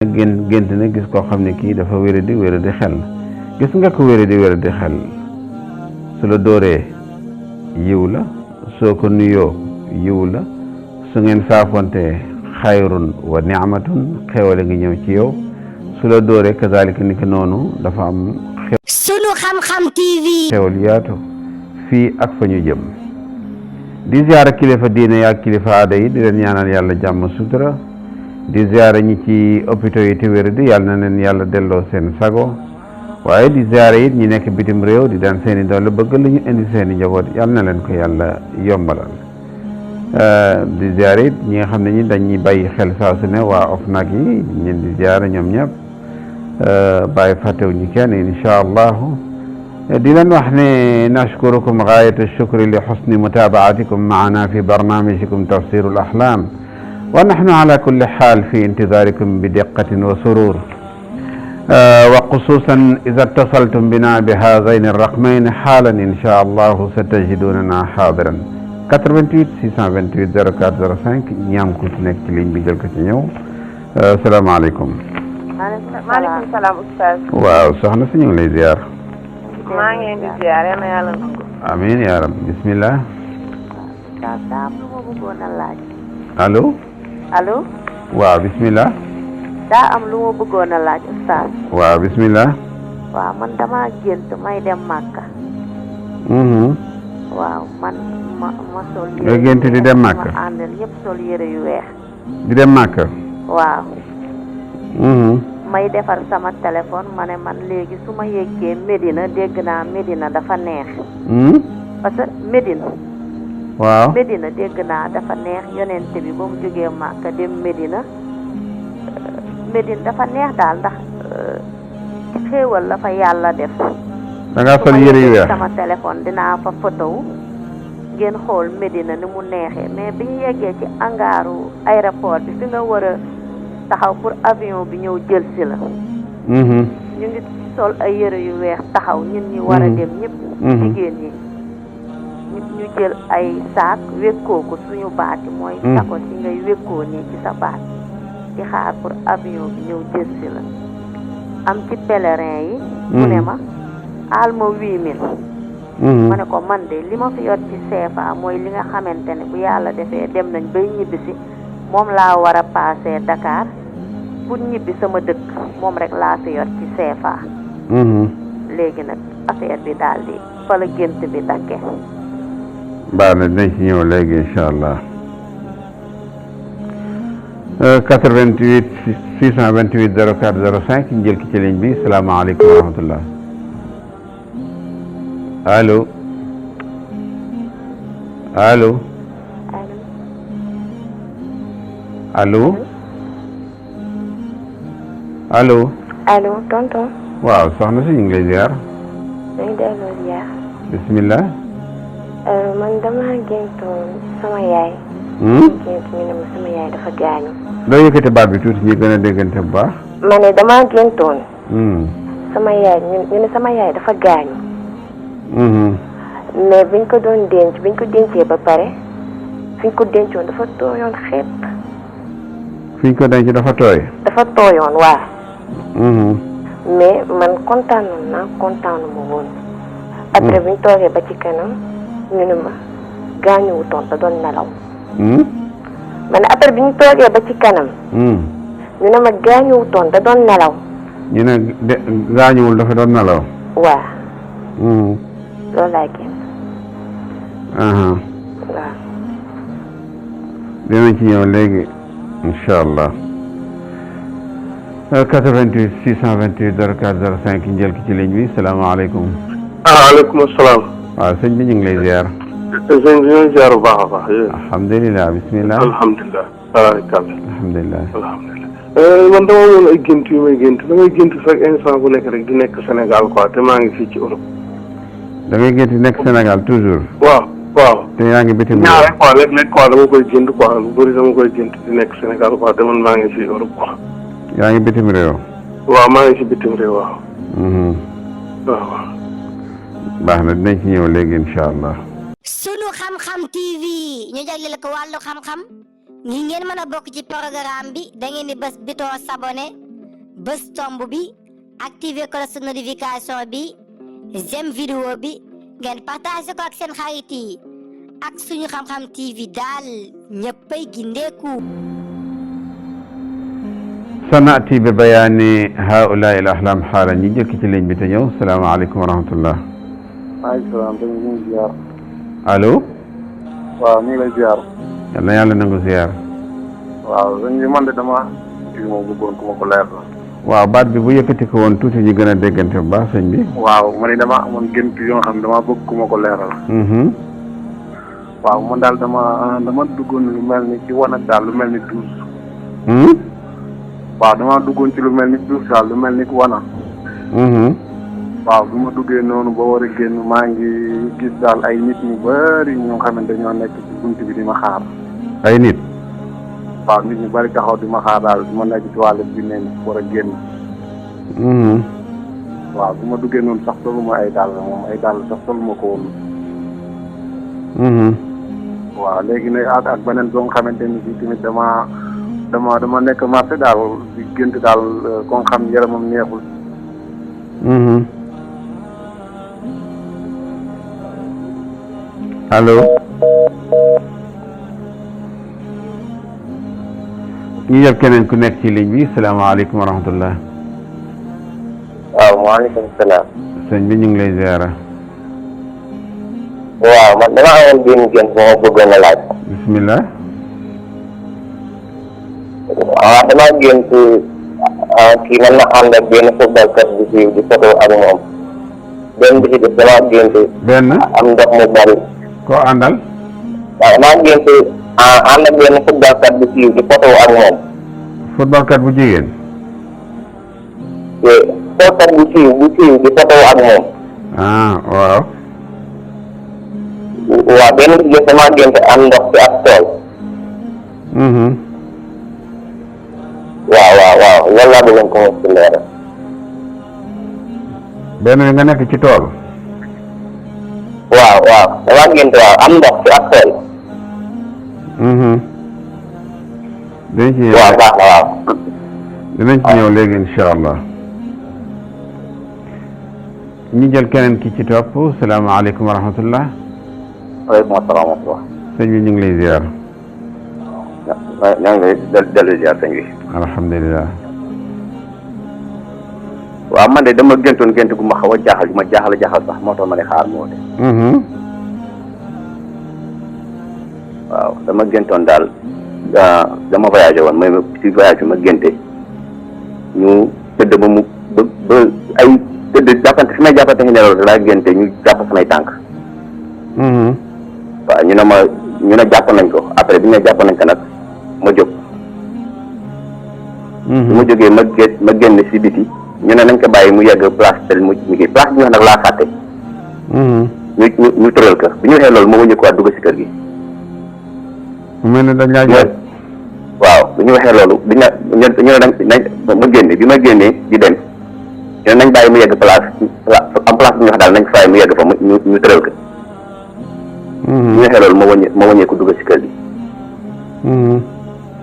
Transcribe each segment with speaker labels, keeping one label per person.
Speaker 1: gént na gis koo xam ne kii dafa wéradi xel gis nga ko wéradi xel su la dóoree yiw la soo ko nuyoo yiw la su ngeen saafonte xayrun wa ni'matun xewale ngi ñëw ci yow su la dóoree kazalika ni ki noonu dafa am
Speaker 2: Sunu Xam-Xam TV
Speaker 1: xewal yaatu fii ak fa ñu jëm di ziyaara kilifa diine ak kilifa aada yi di leen ñaanal yàlla jàmm sutura di ziyaara ñi ci hôpitaux yi te wéradi yàlla na leen yàlla delloo seen sago waaye di ziyaara it ñi nekk bitim réew di daan seeni doole bëgg lu ñu indi seeni njaboot yàlla na leen ko yàlla yombalal di ziyaara it ñi nga xam ne ñi dañuy bàyyi xel saa su ne waa OFNAC yi ñeen di ziyaara ñoom ñëpp bàyyi fàttewu ñu kenn insha allahu di leen wax ne nashkurukum gaayata shukri li husni mutabaatikum maana fi barnaamijikum tafsirul ahlam wa nahnu ala kulli xaal fi intidarikum bi diqqatin wa surur wa xususan ida ittasaltum bina bi haadayn arraqmayn xaalan insha allahu satajidunana xaadiran 88 628 04 05 ñaam ku ci nekk ci ligne bi jël ko ci ñëw asalaamaaleykum.
Speaker 3: maaleykum salaam oustaz.
Speaker 1: waaw soxna si ñu ngi lay ziar.
Speaker 3: maa ngi leen di ziar yal na yàlla nangu.
Speaker 1: amiin yaa rab bismillah.
Speaker 3: daa am lu ma bëggoon a laaj.
Speaker 1: allo.
Speaker 3: allo.
Speaker 1: waaw bismillah.
Speaker 3: daa am lu ma bëggoon a laaj oustaz.
Speaker 1: waaw bismillah.
Speaker 3: waaw man dama gént may dem Màkka. waaw man ma sol yére.
Speaker 1: nga gént di dem Màkka.
Speaker 3: ma àndal yëpp sol yére yu weex.
Speaker 1: di dem Màkka.
Speaker 3: waaw. may defar sama téléphone ma ne man léegi su ma yeggee Médina dégg naa Médina dafa neex. parce que Médina.
Speaker 1: waaw
Speaker 3: Médina dégg naa dafa neex yonent bi ba mu jógee Màkka dem Médina Médina dafa neex daal ndax xéewal la fa yàlla def.
Speaker 1: da ngaa sol yére yu weex
Speaker 3: sama téléphone dinaa fa photo ngeen xool Médina ni mu neexee mais bi ñu yeggee ci angaaru aéroport bi fi nga war a taxaw pour avion bi ñëw jël si la. ñu ngi sol ay yére yu weex taxaw ñun ñi war a dem ñëpp. jigéen ñi ñu jël ay saak wékkoo ko suñu baati mooy. sakos yi ngay wékkoo nii ci sa baat di xaar pour avion bi ñëw jël si la. am ci pèlerin yi. mu ne ma aal ma 8000. ma ne ko man de li ma fi yor ci CFA mooy li nga xamante ne bu yàlla defee dem nañ bay ñibbisi moom laa war a paasee Dakar pour ñibbi sama dëkk moom rek laa fi yor ci CFA. léegi nag affaire bi daal di fa la gént bi dakke.
Speaker 1: baax na dinañ ci ñëw léegi incha allah 88 628 04 05 njël ki ci ligne bi salaamaaleykum wa rahmatullah allo allo allo allo.
Speaker 4: allo tonton.
Speaker 1: waaw soxna si ñu ngi lay ziar.
Speaker 4: ñu ngi delloo ziar.
Speaker 1: bismillah.
Speaker 4: man damaa géntoon sama yaay. gént ñu ne ma sama yaay dafa gaañu.
Speaker 1: doo yëkkati baat bi tuuti ñi gën a déggante bu baax.
Speaker 4: ma ne damaa géntoon. sama yaay ñu ne sama yaay dafa gaañu. mais biñ ko doon denc biñ ko dencee ba pare fiñ ko dencoon dafa tooyoon xepp.
Speaker 1: fiñ ko denc dafa tooy.
Speaker 4: dafa tooyoon waaw. mais man kontaanoon naa kontaanuma woon. après biñ toogee ba ci kanam ñu ne ma gaañuwutoon da doon nelaw. ma ne après biñ toogee ba ci kanam. ñu ne ma gaañuwutoon da doon nelaw.
Speaker 1: ñu ne gaañuwul dafa doon nelaw.
Speaker 4: waaw. loolu laa génn. waaw.
Speaker 1: dinañ ci ñëw léegi incha allah 88 628 04 05 njël ki ci ligne bi salaamaaleykum.
Speaker 5: waaleykum salaam.
Speaker 1: waaw sëñ bi ñu ngi lay ziar.
Speaker 5: sëñ bi ñoo ziar bu baax a baax.
Speaker 1: alhamdulilah bismillah.
Speaker 5: alhamdulilah.
Speaker 1: alhamdulilah.
Speaker 5: man dama amoon ay gént yu may gént damay gént chaque instant bu nekk rek di nekk Sénégal quoi te maa ngi fii ci Europe.
Speaker 1: da ngay gént nekk Sénégal toujours.
Speaker 5: waaw.
Speaker 1: te yaa ngi bitim réew.
Speaker 5: ñaare quoi léeg-léeg quoi dama koy gént quoi lu bëri dama koy gént di nekk Sénégal quoi te man maa ngi fii Europe quoi.
Speaker 1: yaa ngi bitim réew.
Speaker 5: waaw maa ngi ci bitim réew waaw. waaw.
Speaker 1: baax na dinañ ci ñëw léegi incha allah.
Speaker 2: Sunu Xam-Xam TV ñu jagleel ko wàllu xam-xam ngir ngeen mën a bokk ci programme bi da ngeen di bës bouton s'abonner bës tomb bi activer cloche notification bi j'aime vidéo bi ngeen partager ko ak seen xarit yi ak suñu xam-xam TV daal ñëppay gindeeku.
Speaker 1: sanati bi bayaani haula il ahlam xaala ñi jëkk ci ligne bi te ñëw salaamaaleykum wa rahmatullah.
Speaker 5: maaleykum salaam dañu ngi ziar.
Speaker 1: allo.
Speaker 5: waaw ñu ngi lay ziar.
Speaker 1: yal na yàlla nangu ziar.
Speaker 5: waaw sëñ bi man de dama kii moom bëggoon ku ma ko leer la.
Speaker 1: waaw baat bi bu yëkkati ko woon tuuti ñu gën a déggante bu baax sëñ bi.
Speaker 5: waaw man dama amoon gént yoo xam ne dama bëgg ku ma ko leeral. waaw man daal dama duggoon lu mel ni ci wanag daal lu mel ni douze. waaw dama duggoon ci lu mel ni douze daal lu mel ni wana. waaw bi ma duggee noonu ba war a génn maa ngi gis daal ay nit ñu bari ñoo xamante ñoo nekk ci bunt bi di ma xaar.
Speaker 1: ay nit.
Speaker 5: waaw nit ñu bari taxaw di ma xaar daal ma nekk ci wàllu bi ne war a génn. waaw bi ma duggee noonu sax soluma ay dàll moom ay dàll sax soluma ko woon. waaw léegi nag ak beneen boo nga xamante ni bii tamit dama nekk marché daal di gént daal ko nga xam yaramam neexul.
Speaker 1: allo. ñu jël keneen ku nekk ci ligne bi salaamaaleykum wa rahmatullah.
Speaker 6: waaw maaleykum salaam.
Speaker 1: sëñ bi ñu ngi lay ziara.
Speaker 6: waaw man dama amoon benn gént bu ma bëggoon a laaj.
Speaker 1: bismillah.
Speaker 6: waaw dama gént kii man na ànd ak benn footballkat bu siiw di photo ak moom. benn bi ci def dama gént.
Speaker 1: benn.
Speaker 6: am ndox mu bari.
Speaker 1: koo àndal.
Speaker 6: waaw dama gént ànd ak benn footballkat bu siiw di photo ak moom.
Speaker 1: footballkat bu jigéen.
Speaker 6: te footballkat bu siiw di photo ak moom.
Speaker 1: waaw.
Speaker 6: waaw benn bi ci def dama gént am ndox ci ab tool. waaw loolu laa bëggoon ko mos ci leeral.
Speaker 1: benn bi nga nekk ci tool.
Speaker 6: waaw dama gént am ndox ci ab tool.
Speaker 1: dinañ ci ñëw
Speaker 6: waaw baax na waaw.
Speaker 1: dinañ ci ñëw léegi incha allah. ñu jël keneen ki ci topp salaamaaleykum wa rahmatullah.
Speaker 6: waaleykum salaam wa rahmatullah.
Speaker 1: sëñ bi ñu ngi lay ziar.
Speaker 6: ñoo ngi lay dellu ziar sëñ bi.
Speaker 1: alhamdulilah.
Speaker 6: waaw man de dama géntoon gént gu ma xaw a jaaxal gu ma jaaxal sax moo tax ma ne xaar moo de. waaw dama géntoon daal dama voyagé woon mooy ci voyage bi ma génte ñu tëdd ba mu ba ay tëdd jàppante fi may jàppante ngi nelaw laa génte ñu jàpp samay tànk. waaw ñu ne jàpp nañ ko après bi ñu ne jàpp nañ ko nag ma jóg. bi ma jógee ma génn si biti ñu ne nañ ko bàyyi mu yegg place tel mu kii place bi nga xam nag laa fàtte. ñu tëral ko bi ñu waxee loolu moo wëññi ko waat dugg si kër gi.
Speaker 1: mu mel ne dañ laa jël.
Speaker 6: waaw bi ñu waxee loolu bi ñu ne ma génne bi ma génnee di dem ñu ne nañ bàyyi mu yegg place am place bi ñu wax daal nañ fay mu yegg fa ñu tëral ko. bi ñu waxee loolu ma wëññee ko dugg si kër gi.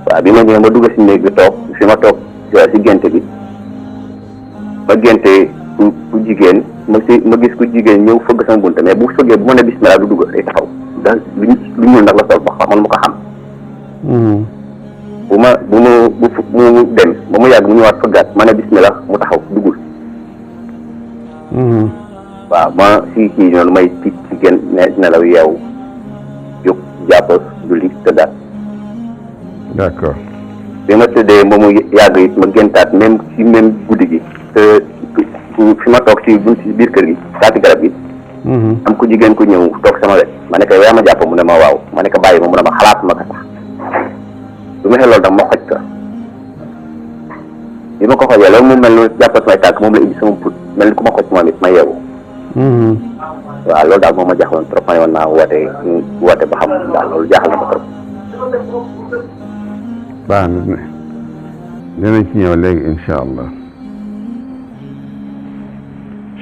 Speaker 6: waaw bi ma ñëwee ma dugg si néeg bi toog fi ma toog si génte bi ma génte ku jigéen ma gis ku jigéen ñëw fëgg sama bunte mais bu fëggee bu ma ne bismillah du dugg day taxaw daal lu ñuul nag la sol ba man mu ko xam. bu mu dem ba mu yàgg mu ñëwaat fëggaat ma ne bismillah mu taxaw duggul. waaw ma si kii noonu may tiit ci génn nelaw yeewu jóg jàpp julli tëddaat.
Speaker 1: d'accord.
Speaker 6: bi ma tëddee ba mu yàgg it ma géntaat même guddi gi te fi ma toog si biir kër gi taati garab gi. am ku jigéen ku ñëw toog sama wet ma ne ko yaa ma jàpp mu ne ma waaw ma ne ko bàyyi ma mu ne ma xalaat ma ko sax bu ma xee loolu tam ma xoj ko bi ma ko xojee loolu mu mel ni jàpp samay tànk moom la indi sama put mel ni ku ma xoj moom it ma yeewu. waaw loolu daal moom ma jaaxaloon trop ma ne woon naa woote ba xam daal loolu jaaxal na ma trop.
Speaker 1: baax na dinañ ci ñëw léegi incha allah.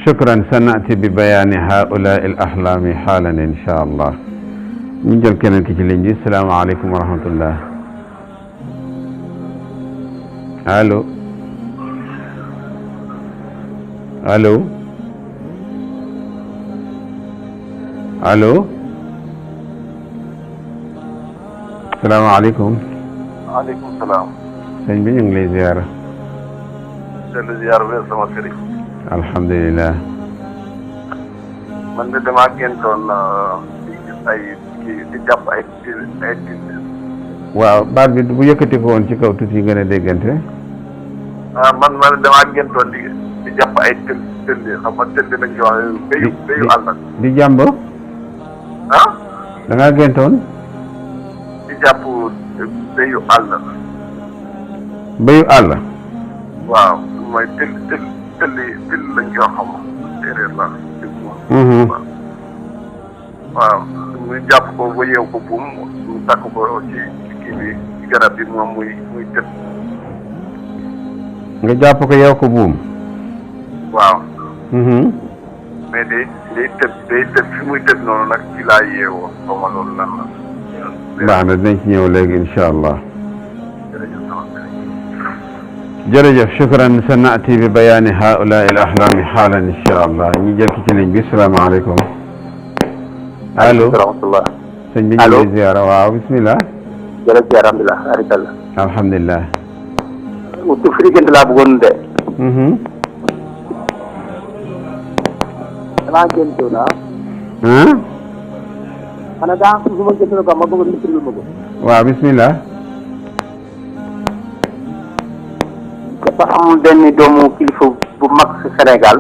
Speaker 1: shukran sanati bi bayaani haula il ahlami xaalan incha allah. ñu jël keneen ki ci ligne bi salaamaaleykum wa rahmatullah. allo. allo allo salaamaaleykum.
Speaker 5: waaleykum salaam.
Speaker 1: sëñ bi ñu ngi lay ziar.
Speaker 5: dellu ziar wér sama sëriñ.
Speaker 1: alhamdulilah.
Speaker 5: man de damaa géntoon di jàpp ay til.
Speaker 1: waaw baat bi bu yëkkati ko woon ci kaw tuuti gën a déggante.
Speaker 5: man damaa géntoon di jàpp ay til xam nga til lañ ci wax béyu àll.
Speaker 1: di jàmb. da ngaa géntoon.
Speaker 5: di jàpp béyu àll.
Speaker 1: béyu àll.
Speaker 5: waaw mooy til lañ ci wax xam nga séeréer la. waaw ñu jàpp ko ba yeew ko buum ñu takk ko ci kii bi ci garab bi moom muy tëb.
Speaker 1: nga jàpp ko yeew ko buum.
Speaker 5: waaw. mais day tëb fi muy tëb noonu nag ci laa yeewoo xaw ma loolu lan la.
Speaker 1: baax na dinañ ci ñëw léegi incha allah.
Speaker 5: jërëjëf.
Speaker 1: jërëjëf shukran sa naati bi bayaani haulaa il ahlaami xaalan incha allah ñu jël ki ci ligne bi salaamaaleykum. allo
Speaker 6: rahmatullah.
Speaker 1: sëñ bi ñu ngi lay ziara waaw bismillah.
Speaker 6: jërëjëf alhamdulilah arikallah.
Speaker 1: alhamdulilah.
Speaker 6: tu firi gént laa bëggoon de. damaa géntoon xanaa daa su ma géntoon ko ma bëggoon ñu firil ma ko.
Speaker 1: waaw bismillah.
Speaker 6: dafa am benn doomu kilifa bu mag si Sénégal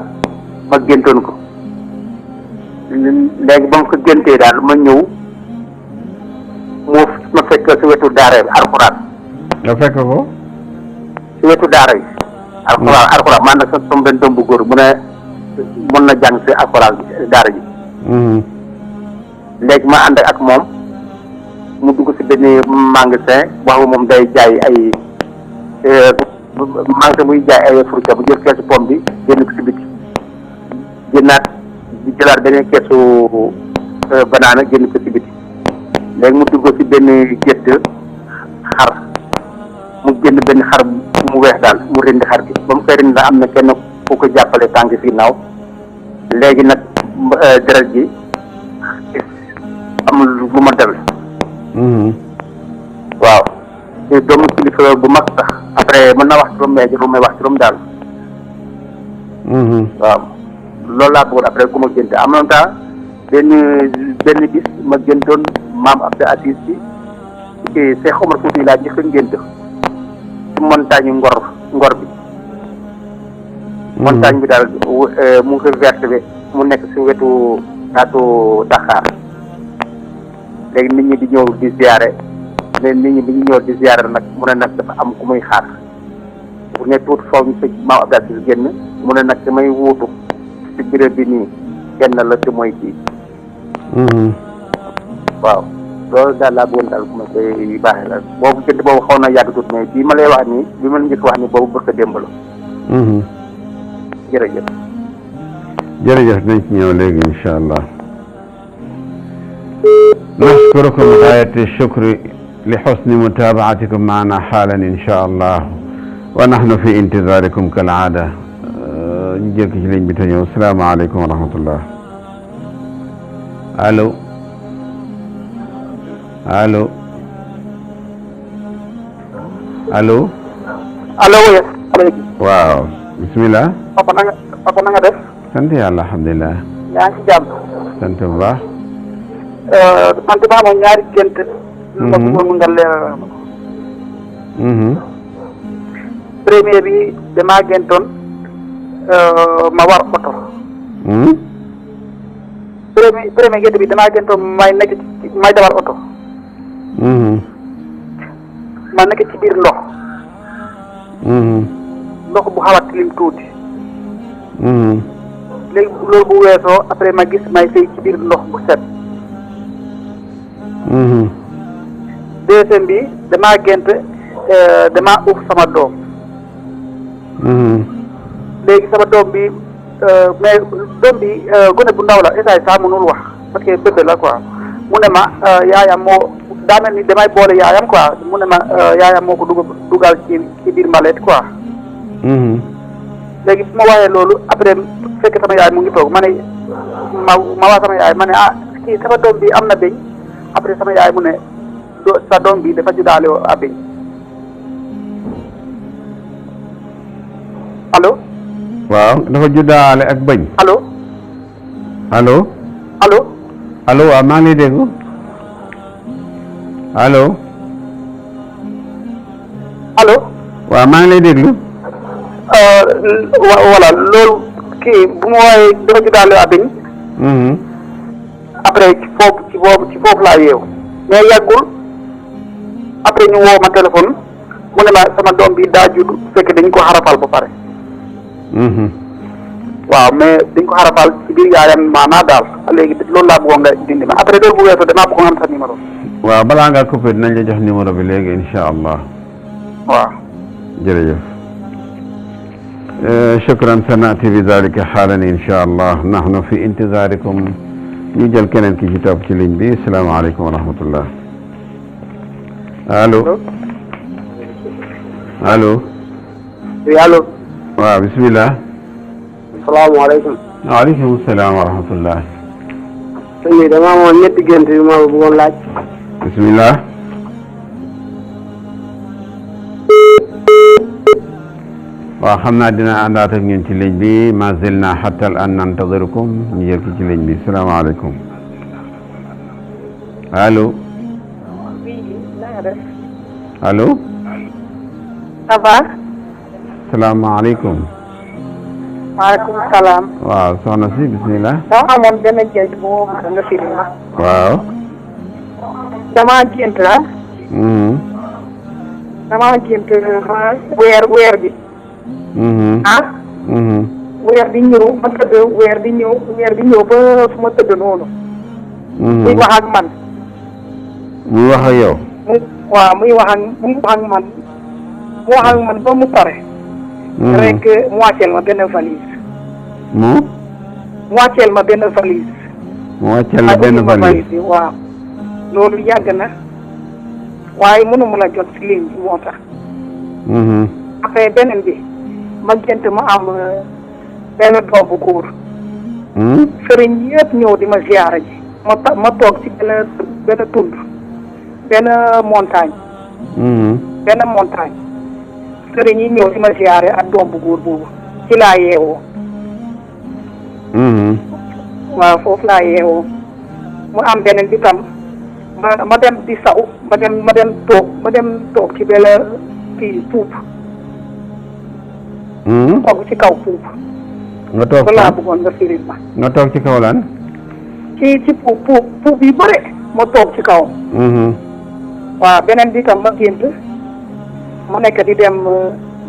Speaker 6: ma géntoon ko léegi ba mu ko géntee daal ma ñëw ma fekk si wetu daara bi alxuraan.
Speaker 1: nga fekk ko.
Speaker 6: si wetu daara yi. alxuraan man nag sama benn doom bu góor mu ne mën na jàng si alxuraan daara ji. léegi ma ànd ak moom mu dugg si benn magasin wax moom day jaay ay. magasin muy jaay ay fruits bu jël keesu pomme bi génn ko si biti génnaat di jëlaat beneen keesu banaana génn ko si biti léegi mu dugg si benn gétt xar mu génn benn xar mu weex daal mu rënd xar bi ba mu koy rënd am na kenn ku ko jàppale tànk si naaw léegi nag deret ji amul lu ma dal. waaw te doomu kilifa bu mag sax après mën na wax turam mais lu may wax turam daal. waaw loolu laa bëggoon après ku ma génte en même temps benn bis ma géntoon maam Abdou Aziz bi Cheikh Omar Fouti laa njëkk a gént ci montagne ngor bi. montagne bi daal mu ngi ko verte bi mu nekk si wetu taatu Dakar léegi nit ñi di ñëw di ziare. mais nit ñi bi ñu ñëw di ziyaara nag mu ne nag dafa am ku muy xaar bu ne tuuti foofu ñu fekk maam Abdou Aziz génn mu ne nag damay wuutu ci béréb bi nii kenn la te mooy kii. waaw loolu daal laa bëggoon daal ku ma koy baaxee la boobu gént boobu xaw na yàgg tuuti mais bii ma lay wax nii bi ma la njëkk wax nii boobu bëgg a démb la. jërëjëf.
Speaker 1: jërëjëf dinañ ci ñëw léegi incha allah. nashkurukum gaayata shukri لحسن متابعتكم معنا حالا إن شاء الله ونحن في انتظاركم كالعادة نجيك جلين بتنيو السلام عليكم ورحمة الله. ألو ألو ألو
Speaker 6: allo.
Speaker 1: waaw bismillah.
Speaker 6: papa na nga def.
Speaker 1: sant yàlla alhamdulilah.
Speaker 6: yaa ngi si jàmm.
Speaker 1: sant bu baax.
Speaker 6: man damaa amoon ñaari gént. ma bëggoon nga leeral ma ko. premier bi damaa géntoon ma war oto. premier gént bi damaa géntoon may dawal oto. ma nekk ci biir ndox. ndox bu xaw a tilim tuuti. léegi loolu bu weesoo après ma gis may sëy ci biir ndox bu set. deuxième bi damaa gént damaa uuf sama doom. léegi sama doom bi mais doom bi gone bu ndaw la essay sax mënul wax parce que bébé la quoi mu ne ma yaayam moo daa mel ni damay boole yaayam quoi mu ne ma yaayam moo ko dugal ci biir mbalet quoi.
Speaker 7: léegi bu ma waxee loolu après fekk sama yaay mu ngi toog ma ne ma wax sama yaay ma ne kii sama doom bi am na béñ après sama yaay mu ne sa doom bi dafa juddaale a béñ allo.
Speaker 1: waaw dafa juddaale ak bëñ.
Speaker 7: allo.
Speaker 1: allo.
Speaker 7: allo.
Speaker 1: allo waaw maa ngi lay dégg allo.
Speaker 7: allo.
Speaker 1: waaw maa ngi lay déglu.
Speaker 7: voilà loolu kii bu ma woowee dafa juddaale a béñ. après ci foofu laa yeewu mais yàggul après ñu woo ma téléphone mu ne ma sama doom bi daa judd fekk dañ ko xarafal ba pare. waaw mais dañ ko xarafal ci biir yaayam maanaa daal léegi loolu laa bëggoon nga dindi ma après loolu bu weesoo damaa bëggoon am sa numéro.
Speaker 1: waaw balaa ngaa coupé dinañ la jox numéro bi léegi incha allah.
Speaker 7: waaw.
Speaker 1: jërëjëf. shukran sanati bi dalika xaalan incha allah nahnu fi intizarikum ñu jël keneen ki ci topp ci ligne bi salaamaaleykum wa rahmatullah allo allo.
Speaker 7: oui allo.
Speaker 1: waaw bisimilah.
Speaker 7: salaamaaleykum.
Speaker 1: waaleykum salaam wa rahmatullah.
Speaker 7: sëñ bi dama amoon ñetti gént yu ma bëggoon laaj.
Speaker 1: bisimilah. waaw xam naa dina àndaat ak ñun ci ligne bi ma zilna hatta al an nantadirukum ñu jël ki ci ligne bi salaamaaleykum allo allo.
Speaker 3: ça va.
Speaker 1: salaamaaleykum.
Speaker 3: maaleykum salaam.
Speaker 1: waaw soxna si bisimilah.
Speaker 3: dama amoon benn gént bu ma bëgg nga firi ma.
Speaker 1: waaw.
Speaker 3: dama gént la. dama gént weer bi. weer di ñëw ma tëdd weer di ñëw ba fu ma tëdd noonu. muy wax ak man.
Speaker 1: muy wax ak yow.
Speaker 3: waaw muy wax ak man. mu wax ak man ba mu pare. rek mu wàcceel ma benn valise.
Speaker 1: mu
Speaker 3: wàcceel ma benn valise.
Speaker 1: mu wàcceel la benn valise
Speaker 3: waaw. loolu yàgg na waaye mënuma la jot si ligne bi moo tax. après beneen bi ma gént ma am benn doom bu góor. sëriñ yëpp ñëw di ma ziyaara ji. ma toog ci benn tund benn montagne. benn montagne. sëriñ yi ñëw di ma ziyaare ak doom bu góor boobu ci laa yeewoo. waaw foofu laa yeewoo mu am beneen bi tam ma dem di saw ma dem toog ci benn kii puub. toog ci kaw puub.
Speaker 1: nga toog
Speaker 3: laa bëggoon nga firil ma.
Speaker 1: nga toog ci kaw lan.
Speaker 3: ci puub yu bëre ma toog ci kaw. waaw beneen bi tam ma gént ma nekk di dem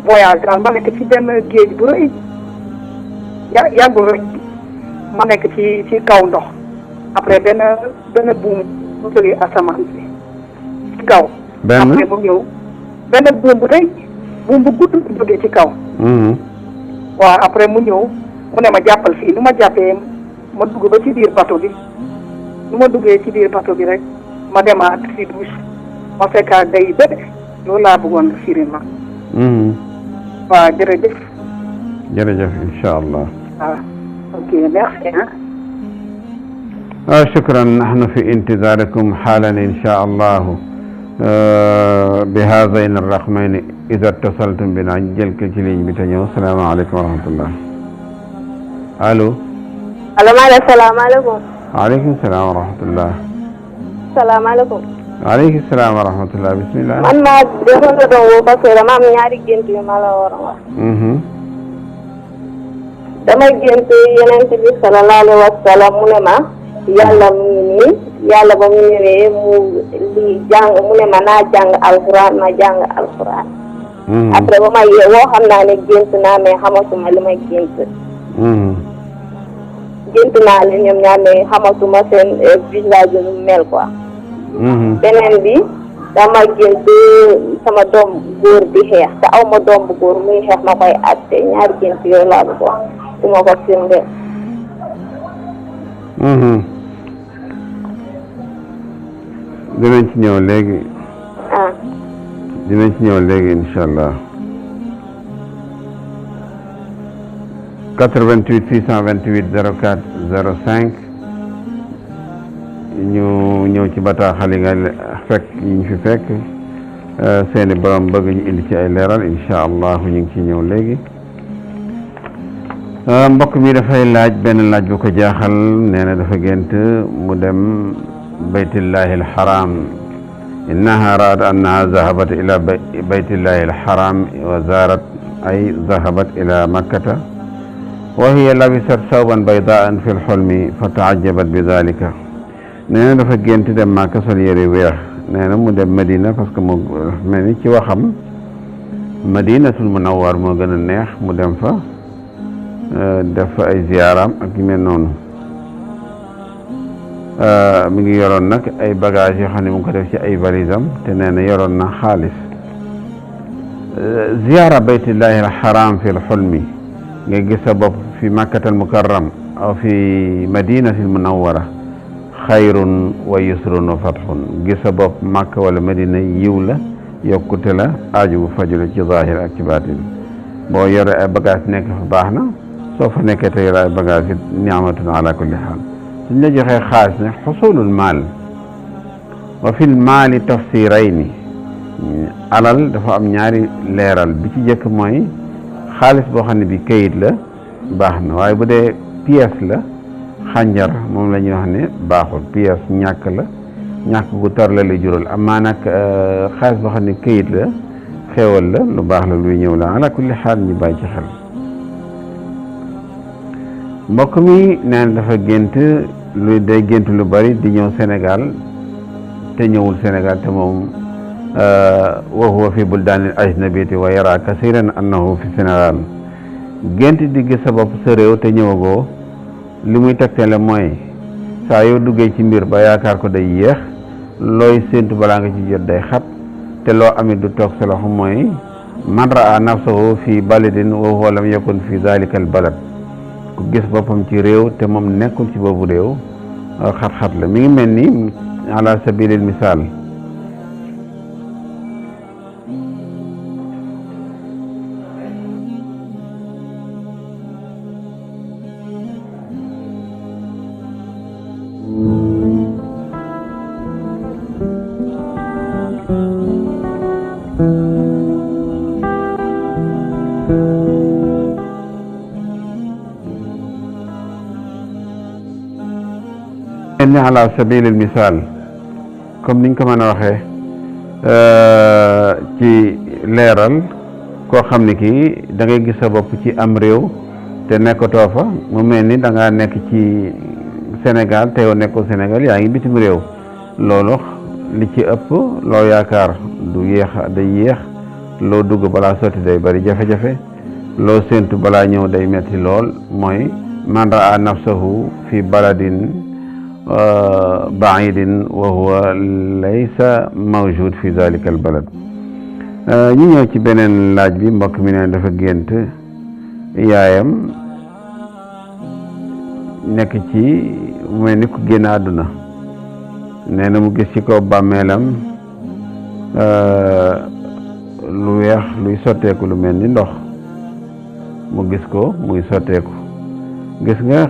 Speaker 3: voyage daal ma nekk ci benn géej bu rëy yàggul rek ma nekk ci kaw ndox après benn buum bu jógee asamaan si ci kaw. après mu ñëw benn buum bu rëy buum bu gudd bu jógee ci kaw. waaw après mu ñëw mu ne ma jàppal fii nu ma jàppee ma dugg ba ci biir bateau bi nu ma duggee ci biir bateau bi rek ma demaat ci douche ma fekkaat day bëri loolu laa bëggoon nga firi ma. waaw jërëjëf.
Speaker 1: jërëjëf incha allah.
Speaker 3: waaw ok merci.
Speaker 1: شكرا نحن في انتظاركم حالا إن شاء الله بهذين الرقمين إذا اتصلتم بنا جل كجلين بتنيو السلام عليكم ورحمة الله. ألو.
Speaker 4: السلام عليكم.
Speaker 1: عليكم السلام ورحمة الله.
Speaker 4: السلام عليكم.
Speaker 1: عليكم السلام ورحمة الله بسم الله.
Speaker 4: man maa defoon na doon parce que dama am ñaari gént yu ma la war a wax. damay gént Yonent bi sallallahu alayhi wa sallam mu ne ma. yàlla mu ngi nii yàlla ba mu ñëwee mu mu ne ma naa jàng alxuraan ma jàng alxuraan. après ba ma yeewoo xam naa ne gént naa mais xamatuma li may gént. gént naa leen ñoom ñaar mais xamatuma seen visage nu mel quoi. beneen bi dama gént sama doom góor di xeex te aw ma doom bu góor muy xeex ma koy àtte ñaari gént yooyu laa bëgg wax su ma ko firndeel.
Speaker 1: dinañ ci ñëw léegi. dinañ ci ñëw léegi incha allah. 88 628 04 05 ñu ñëw ci bataaxal yi nga fekk yi ñu fi fekk seeni borom bëgg ñu indi ci ay leeral incha allah ñu ngi ci ñëw léegi. mbokk mi dafay laaj benn laaj bu ko jaaxal nee na dafa gént mu dem baytillahi alxaram innaha raat annaha zahabat ila baytillahi alxaram wa zaarat ay zahabat ila makkata wa hiya labisat sawban baydaan fi lxulmi fa taajabat bi dalika. nee na dafa gént dem Màkka sol yére weex nee na mu dem Madina parce que mu mel ni ci waxam Madinatul Munawwar moo gën a neex mu dem fa def fa ay ziyaaraam ak yu mel noonu. mi ngi yoroon nag ay bagages yoo xam ne mu ngi ko def ci ay valisam te nee na yoroon na xaalis. ziyaara baytillahi alxaram fi lxulmi nga gis sa bopp fi makkatal mukarram aw fi madinatil munawwara xayrun wa yusrun wa fatxun gis sa bopp Makka wala Madina yiw la yokkute la aaju bu faju la ci zahir ak ci baatin. boo yore ay bagages nekk fa baax na soo fa nekkee te yore ay bagages it ni'matun ala kulli xaal. suñ la joxee xaalis ne xusulul maal wa fil maali tafsirayni alal dafa am ñaari leeral bi ci jëkk mooy xaalis boo xam ne bi kayit la baax na waaye bu dee pièce la xànjar moom la ñuy wax ne baaxul pièce ñàkk la ñàkk gu tar la lay jural amaa nag xaalis boo xam ne kayit la xéewal la lu baax la luy ñëw la ala kulli xaal ñu bàyyi ci xel. mbokk mi nee na dafa gént day gént lu bari di ñëw Sénégal te ñëwul Sénégal te moom wa huwa fi buldaanil ajnabiyati wa yara kasiran annahu fi Sénégal gént di gis sa bopp sa réew te ñëwagoo li muy tegtale mooy saa yoo duggee ci mbir ba yaakaar ko day yéex looy séentu balaa nga ci jot day xat te loo amit du toog sa loxo mooy man raa nafsahu fi baladin wa huwa lam yakun fi dalika al balad ku gis boppam ci réew te moom nekkul ci boobu réew xat-xat la mi ngi mel ni ala sabilil misaal ni ala sabilil misaal comme niñ ko mën a waxee ci leeral koo xam ne kii da ngay gis sa bopp ci am réew te nekkatoo fa mu mel ni da ngaa nekk ci Sénégal te yow nekkoo Sénégal yaa ngi bitim réew loolu li ci ëpp loo yaakaar du yéex day yéex loo dugg balaa sotti day bari jafe-jafe loo séentu balaa ñëw day metti lool mooy man raa nafsahu fi baladin baidin wa huwa laysa mawjud fi dalika al balad. ñu ñëw ci beneen laaj bi mbokk mi ne dafa gént yaayam nekk ci mu mel ni ku génn àdduna nee na mu gis ci kaw bàmmeelam lu weex luy sotteeku lu mel ni ndox mu gis ko muy sotteeku gis nga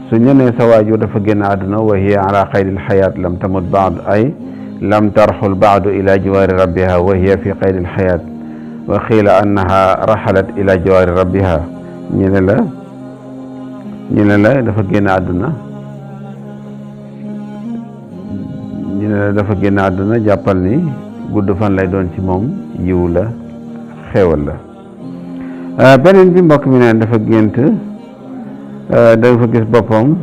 Speaker 1: su ñu nee sa waajur dafa génn àdduna wa hiya ala qaydil xayaat lam tamut baad ay lam tarxul baadu ila jiwaari rabbiha wa hiya fi qaydil xayaat wa xiila annaha raxalat ila jiwaari rabbiha ñu ne la dafa génn àdduna ñu ne la dafa génn àdduna jàppal ni gudd fan lay doon ci moom yiw la xéewal la. beneen bi mbokk mi ne dafa gént dafa gis boppam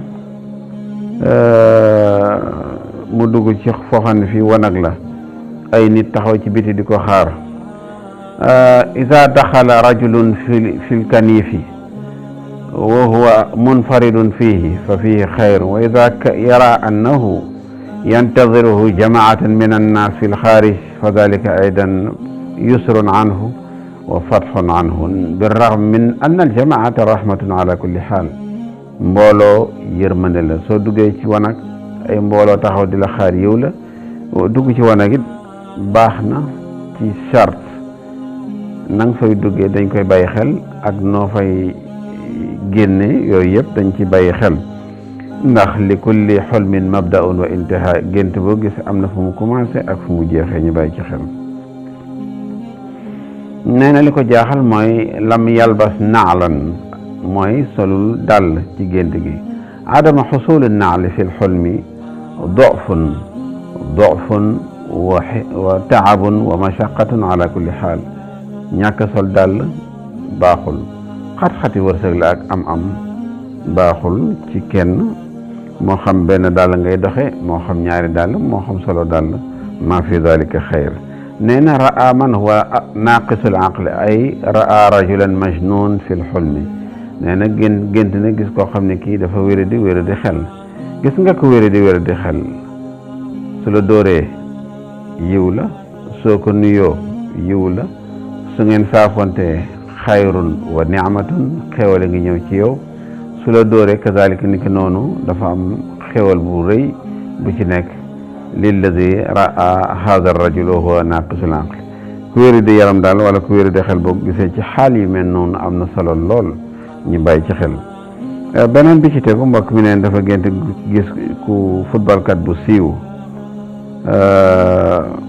Speaker 1: mu dugg ci foo xam ne fii wanag la ay nit taxaw ci biti di ko xaar. ida daxala rajulun fi lkaniifi wa huwa munfaridun fihi fa fihi xayr wa ida yara annahu yantadiruhu jamaatan min annas fi lxaarij fa dalika aydan yusrun anhu wa fatxun anhu birraxm min anna aljamaata rahmatun ala kulli xaal. mbooloo yërmande la soo duggee ci wanag ay mbooloo taxaw di la xaar yiw la dugg ci wanag it baax na ci charte na nga fay duggee dañ koy bàyyi xel ak noo fay génne yooyu yëpp dañ ci bàyyi xel ndax li kulli xulmin mabdaun wa intiha gént boo gis am na fu mu commencé ak fu mu jeexee ñu bàyyi ci xel. nee na li ko jaaxal mooy lam yalbas naalan mooy solul dàll ci gént gi. adama xusuli naali fi lxulmi dofun wa taabun wa mashaqatun ala kulli xaal. ñàkk sol dàll baaxul, xat-xati wërsëg la ak am baaxul ci kenn, moo xam benn dàll ngay doxe moo xam ñaari dàll moo xam solo dàll, ma fi dalika xayr. nee na ra'a man huwa naqisul aqli ay ra'a rajulan majnun fi lxulmi. nee na gént na gis koo xam ne kii dafa wéradi xel. gis nga ko wéradi xel su la dóoree yiw la, soo ko nuyoo yiw la, su ngeen saafonte xayrun wa ni'matun xewale ngi ñëw ci yow. su la dóoree kazalika ni ki noonu dafa am xewal bu rëy bu ci nekk. lilladi raa hada rajul wa huwa naqisul aql. ku wéri di yaram daal wala ku wéri di xel boobu gisee ci xaal yu mel noonu am na solo lool ñu bàyyi ci xel. beneen bi ci tegu mbokk mi neen dafa gént gis ku footballkat bu siiw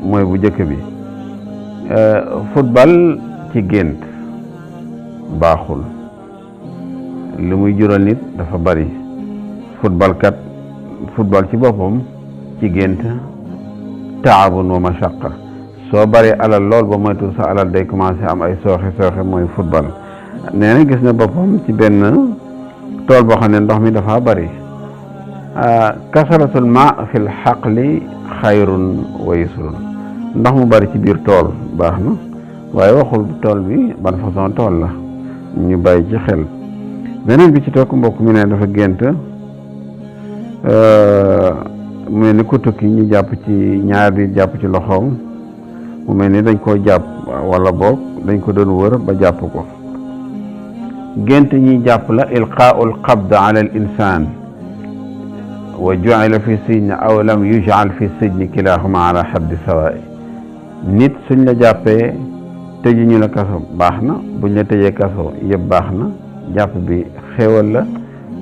Speaker 1: mooy bu njëkk bi. football ci gént baaxul, li muy jural nit dafa bari. football ci boppam ci gént taabun wa mashaqa. soo bari alal lool ba moytu sa alal day commencé am ay sooxe mooy football. nee na gis na boppam ci benn tool boo xam ne ndox mi dafa bari. kasaratul ma fil xaqli xayrun wa yusrun. ndox mu bari ci biir tool baax na, waaye waxul tool bi ban façon tool la, ñu bàyyi ci xel. beneen bi ci toog mbokk mi ne dafa gént mu mel ni ku tukki ñu jàpp ci ñaar di jàpp ci loxoom, mu mel ni dañ koo jàpp wala boog dañ ko doon wër ba jàpp ko. gént ñi jàpp la ilqaa'ul qabd ala al insaan wa ju'ila fi sijni aw lam yuj'al fi sijni kilahuma ala haddi sawa'i. nit suñ la jàppee tëju ñu la kaso baax na, buñ la tëjee kaso yëpp baax na, jàpp bi xéewal la,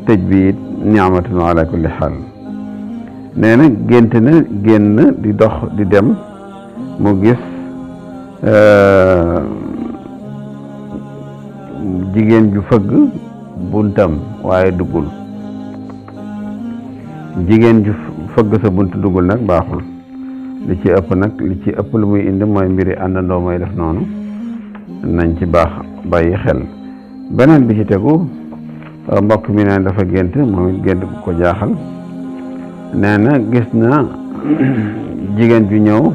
Speaker 1: tëj bi it ni'matun ala kulli xaal. nee na gént na génn di dox di dem mu gis jigéen ju fëgg buntam waaye duggul. jigéen ju fëgg sa bunt duggul nag baaxul. li ci ëpp lu muy indi mooy mbiri àndandoo mooy def noonu, nañ ci bàyyi xel. beneen bi ci tegu mbokk mi ne dafa gént moom it gént ko jaaxal. nee na gis na jigéen ju ñëw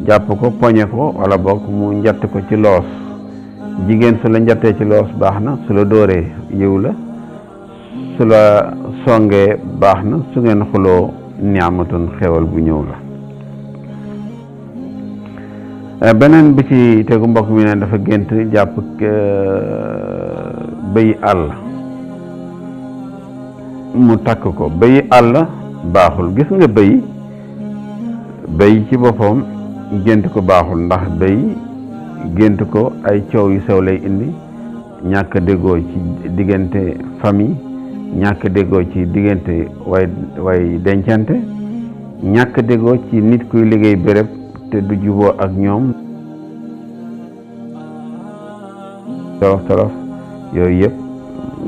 Speaker 1: jàpp ko poñe ko wala boog mu njatt ko ci loos. jigéen su la njattee ci loos baax na, su la dóoree yiw la, su la songee baax na, su ngeen xuloo ni'matun xewal bu ñëw la. beneen bi ci tegu mbokk mi ne dafa gént jàpp bëy àll mu takk ko. bëy àll baaxul. gis nga bëy ci boppam gént ko baaxul, ndax bëy gént ko ay coow yu sew lay indi, ñàkk déggoo ci diggante famille, ñàkk déggoo ci diggante way dencante, ñàkk déggoo ci nit kuy liggéey béréb te du juboo ak ñoom, torof yooyu yëpp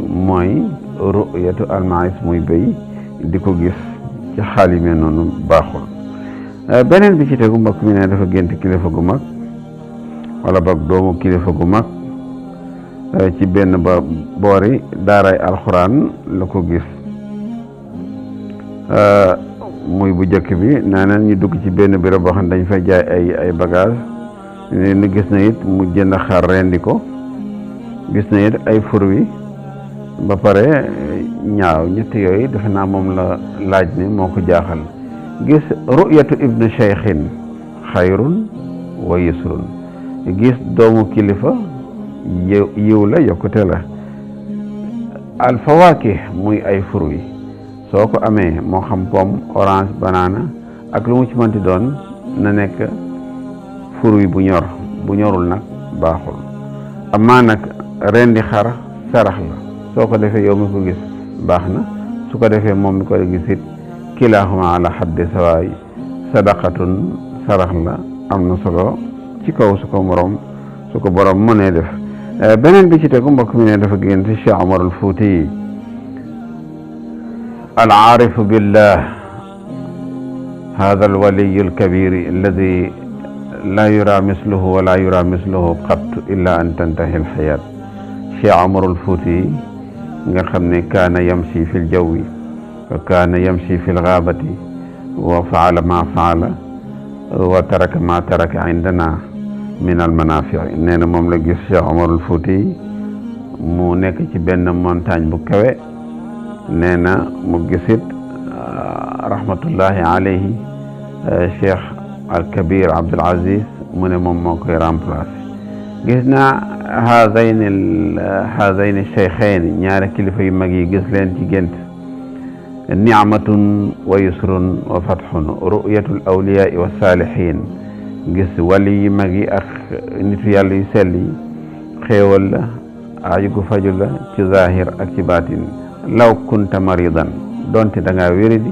Speaker 1: mooy ru'yatu almaïs muy béy di ko gis ci xaal yi mel noonu baaxul. beneen bi ci tegu mbokk mi ne dafa gént kilifa gu mag wala boog doomu kilifa gu mag ci benn boori daaray alxuraan la ko gis. muy bu njëkk bi nee na ñu dugg ci benn béréb boo xam ne dañ fay jaay ay bagage ni gis na it mu jënd xar rendi ko, gis na it ay fruits ba pare ñaaw. ñetti yooyu defe naa moom la laaj ne moo ko jaaxal. gis ru'yatu ibnu cheikhin xayrun wa yusrun. gis doomu kilifa yiw la, yokkute la. al fawaakih muy ay fruits soo ko amee moo xam pomme, orange, banana ak lu mu ci mënti doon na nekk fruit bu ñor. bu ñorul nag baaxul. amaa nag rendi xar sarax la soo ko defee yow mi ko gis baax na su ko defee moom mi ko gis it kilaaxuma ala xaddi sawaay sadaqatun sarax la am na solo ci kaw su ko borom mënee def beneen bi ci tegu mbokk mi ne dafa génn ci Cheikh Omar al Fouti al aarifu billah hada al waliy al kabir alladi la yura misluhu wa la yura misluhu qat illa an tantahi al xayaat Cheikh Omar al Fouti nga xam ne kaana yamshi fi l jawwi wa kaana yamshi fi l gaabati wa faala ma faala wa taraka ma taraka indana min al manafi nee na moom la gis Cheikh Omar al Fouti mu nekk ci benn montagne bu kawe nee na mu gisit rahmatullahi alayhi Cheikh al Kabir Abdul Aziz mu ne moom moo koy remplacé gis naa haadayni cheikhayn ñaari kilifa yu mag yi gis leen ci gént ni'matun wa yusrun wa fathun ru'yatul awliyaa wa saalihiin gis wali yi mag yi ak nitu yàlla yu sell yi xéewal la aaju gu faju la ci zahir ak ci baatin law kunta maridan donte da ngaa wéridi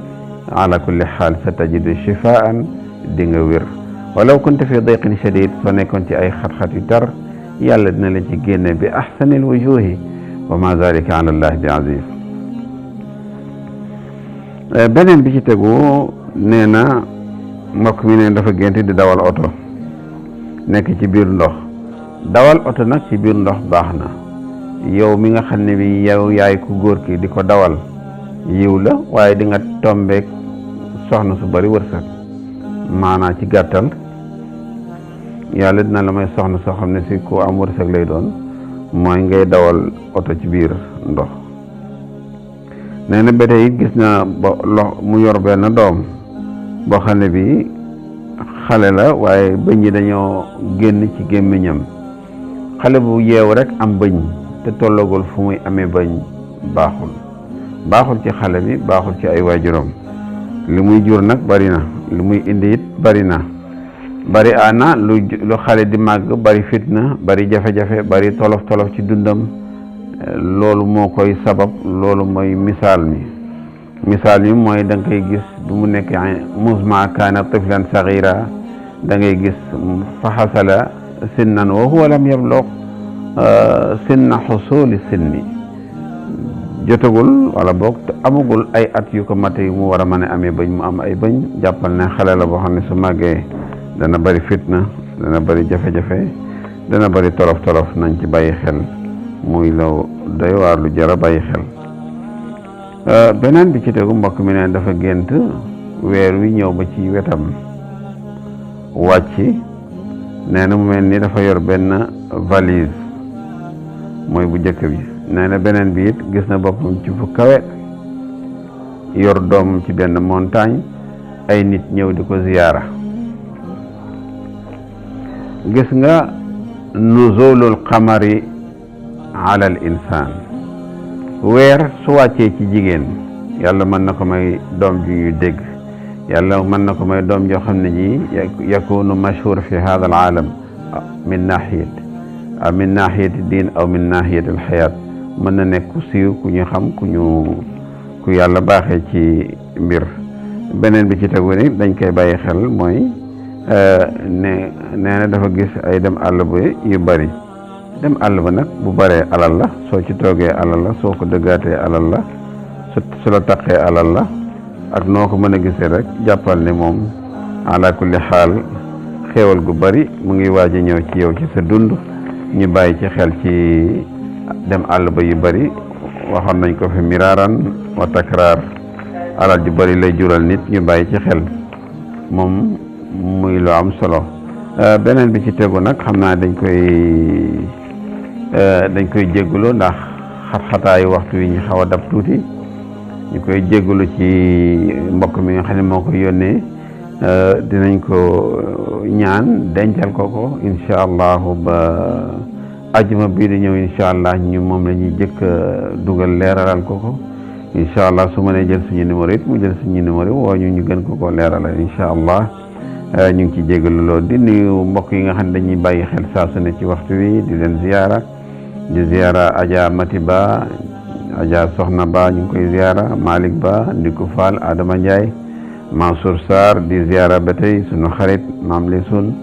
Speaker 1: ala kulli xaal sa tajidu shifaan di nga wér walaw kunta fi dayqin shadid soo nekkoon ci ay xat-xat yu tar yàlla dina la ci génne bi ahsanil wujuhi wa ma zalika ala allah bi aziz beneen bi ci tegu nee na mbokk mi ne dafa gént di dawal oto nekk ci biir ndox dawal oto nag ci biir ndox baax na yow mi nga xam ne bi yow yaay ku góor ki di ko dawal yiw la waaye di nga tombeek soxna su bari wërsëg maanaa ci gàttal yàlla dina la may soxna soo xam ne si ku am wërsëg lay doon mooy ngay dawal oto ci biir ndox nee na ba tey gis na mu yor benn doom boo xam ne bi xale la waaye bëñ yi dañoo génn ci gémmiñam xale bu yeewu rek am bëñ te tollagul fu muy amee bëñ baaxul ci xale bi baaxul ci ay waajuram li muy jur nag bari na li muy indi it bari na bari ana lu xale di màgg bari fitna bari jafe-jafe bari tolof-tolof ci dundam loolu moo koy sabab loolu mooy misaal mi mooy da nga koy gis bu mu nekk musma kaana tiflan sagira da ngay gis fa xasala sinnan wa huwa lam yablugh sinna xusuli sinni jotagul wala boog amagul ay at yu ko mate mu war a mën a amee bañ mu am ay bañ jàppal ne xale la boo xam ne su màggee dana bari fitna dana bari jafe-jafe dana bari tolof-tolof nañ ci bàyyi xel muy la doy waar lu jar a bàyyi xel beneen bi ci tegu mbokk mi ne dafa gént weer wi ñëw ba ci wetam wàcc nee na mu mel ni dafa yor benn valise mooy bu njëkk bi nee na beneen bi it gis na boppam ci fu kawe yor doomam ci benn montagne ay nit ñëw di ko ziyaara gis nga nuzulul qamari ala al insaan weer su wàccee ci jigéen yàlla mën na ko may doom ju ñuy dégg yàlla mën na ko may doom joo xam ne ji yakunu mashhur fi hada al aalam min nahiyati diin aw min nahiyati al xayaat mën na nekk ku siiw ku ñu xam ku yàlla baaxee ci mbir beneen bi ci tegu ni dañ koy bàyyi xel mooy nee na dafa gis ay dem àll ba yu bari dem àll ba nag bu baree alal la soo ci toogee alal la soo ko dëggaatee alal la su la taqee alal la ak noo ko mën a gisee rek jàppal ne moom ala kulli xaal xéewal gu bari mu ngi waaj a ñëw ci yow ci sa dund ñu bàyyi ci xel ci dem àll ba yu bari waxoon nañ ko fi miraaran wa takraar alal ju bari lay jural nit ñu bàyyi ci xel moom muy lu am solo beneen bi ci tegu nag xam naa dañ koy jéggulu ndax xat-xataayu waxtu wi ñu xaw a dab tuuti ñu koy jéggulu ci mbokk mi nga xam ne moo ko yónnee dinañ ko ñaan dencal ko incha allahu ba ajuma bii di ñëw incha allah ñu moom la ñuy jëkk dugal leeralal ko incha allah su mënee jël suñu numéro it mu jël suñu numéro woo ñu gën ko leeralal incha allah ñu ngi ci jégalu loolu di nuyu mbokk yi nga xam ne dañuy bàyyi xel saa su ne ci waxtu wi di leen ziyaara di ziara Adja Mati Ba Adja Soxna Ba ñu ngi koy ziara Malick Ba Ndiku Fall Adama Ndiaye Mansour Sarr di ziara ba tey sunu xarit maam li sun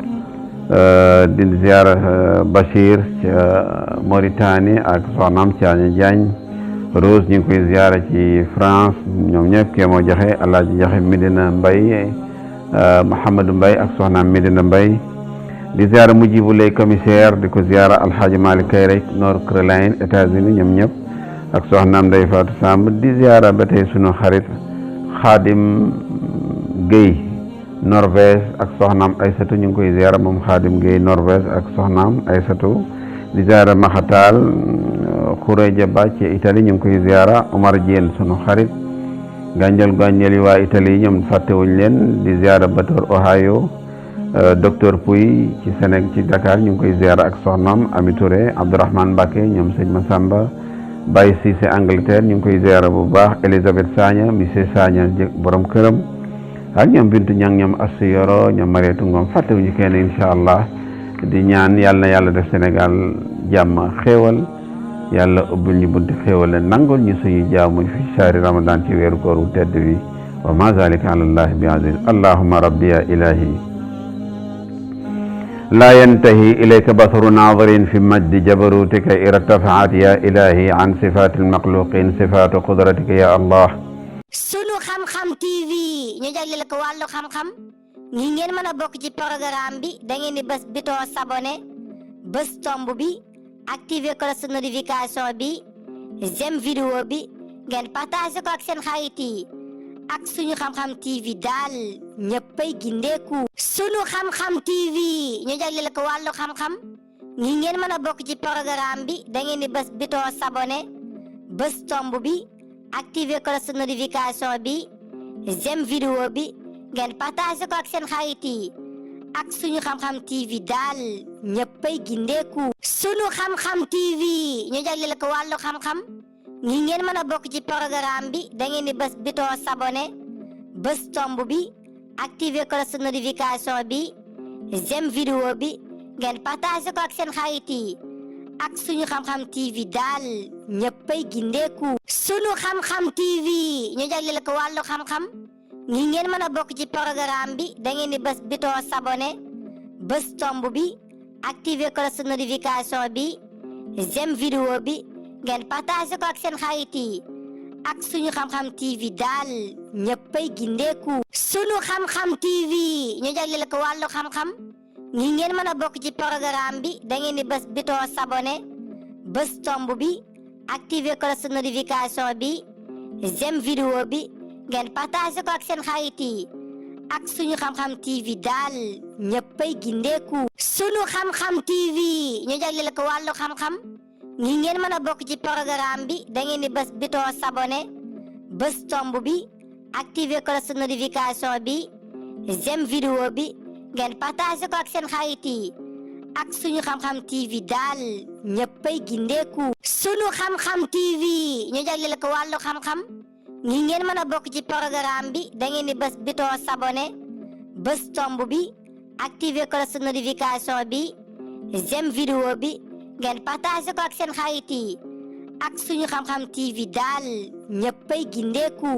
Speaker 1: di ziara Bachir ca Mauritanie ak soxnaam Thiagne Diagne Rose ñu ngi koy ziara ci France ñoom ñëpp kee moo joxe Alaaji joxe Medina Mbaye Mouhamadou Mbaye ak soxnaam Medina Mbaye di ziara Mujibu lay commissaire di ko ziara Alhaji Malick Kayre North Carolina États-Unis ñoom ñëpp ak soxnaam Ndeye Fatou Samb di ziara ba tey sunu xarit Khadim Gueye Norvège ak soxnaam Aysatu ñu ngi koy ziara moom Khadim Gueye Norvège ak soxnaam Aysatu di ziara Maxataal Khoureja Ba ci Italie ñu ngi koy ziara Omar Diène sunu xarit gànjal yi waa Italie ñoom fàttewuñ leen di ziara Batoor Ohio docteur Pouy ci Sénégal ci Dakar ñu ngi koy ziara ak soxnaam Ami Touré Abdourahmane Mbacké ñoom sëñ Massamba Baye Cissé Angleterre ñu ngi koy ziara bu baax Elisabeth Sagna monsieur Sagna borom këram ak ñoom Bintu Ñang ñoom Assu Yoro ñoom Mariétu Ngom fàttewuñu kenn incha allah di ñaan yàlla na yàlla def Sénégal jàmm xéewal yàlla ubbil ñu bunti xéewal la nangul ñu suñu jaamu fi shahri ramadan ci weeru koor wu tedd bi wa ma zalika ala allahi bi aziz allahumma rabbi ya ilahi la yantahi ilayka basaru naadirin fi majdi jabarutika irtafaat ya ilahi an sifati almaxluqin sifatu qudratika ya allah
Speaker 2: sunu xam-xam TV ñu jagleel ko wàllu xam-xam ñi ngeen mën a bokk ci programme bi da ngeen di bés bouton s'abonner bés tomb bi activer cloche notification bi j'aime vidéo bi ngeen partage ko ak seen xarit yi ak suñu xam-xam TV daal ñëppay gindeeku sunu xam-xam TV ñu jagleel ko wàllu xam-xam ñi ngeen mën a bokk ci programme bi da ngeen di bés bouton s'abonner bés tomb bi activer cloche notification bi j'aime vidéo bi ngeen partage ko ak seen xarit yi ak suñu xam-xam TV daal ñëppay gindeeku sunu xam-xam TV ñu jagleel ko wàllu xam-xam ñi ngeen mën a bokk ci programme bi da ngeen di bés bouton s'abonner bés tomb bi activer cloche notification bi j'aime vidéo bi ngeen partage ko ak seen xarit yi ak suñu xam-xam TV daal ñëppay gindeeku sunu xam-xam TV ñu jagleel ko wàllu xam-xam ñi ngeen mën a bokk ci programme bi da ngeen di bés bouton s'abonner bés tomb bi activer cloche notification bi j'aime vidéo bi ngeen partage ko ak seen xarit yi ak suñu xam-xam TV daal ñëppay gindeeku sunu xam-xam TV ñu jagleel ko wàllu xam-xam ñi ngeen mën a bokk ci programme bi da ngeen di bés bouton s'abonner bés tomb bi activer cloche notification bi j'aime vidéo bi ngeen partage ko ak seen xarit yi ak suñu xam-xam TV daal ñëppay gindeeku sunu xam-xam TV ñu jagleel ko wàllu xam-xam ñi ngeen mën a bokk ci programme bi da ngeen di bés bouton s'abonner bés tomb bi activer cloche notification bi j'aime vidéo bi ngeen partage ko ak seen xarit yi ak suñu xam-xam TV daal ñëppay gindeeku sunu xam-xam TV ñu jagleel ko wàllu xam-xam ñi ngeen mën a bokk ci programme bi da ngeen di bés bouton s'abonner bés tomb bi activer cloche notification bi j'aime vidéo bi ngeen partage ko ak seen xarit yi ak suñu xam-xam TV daal ñëppay gindeeku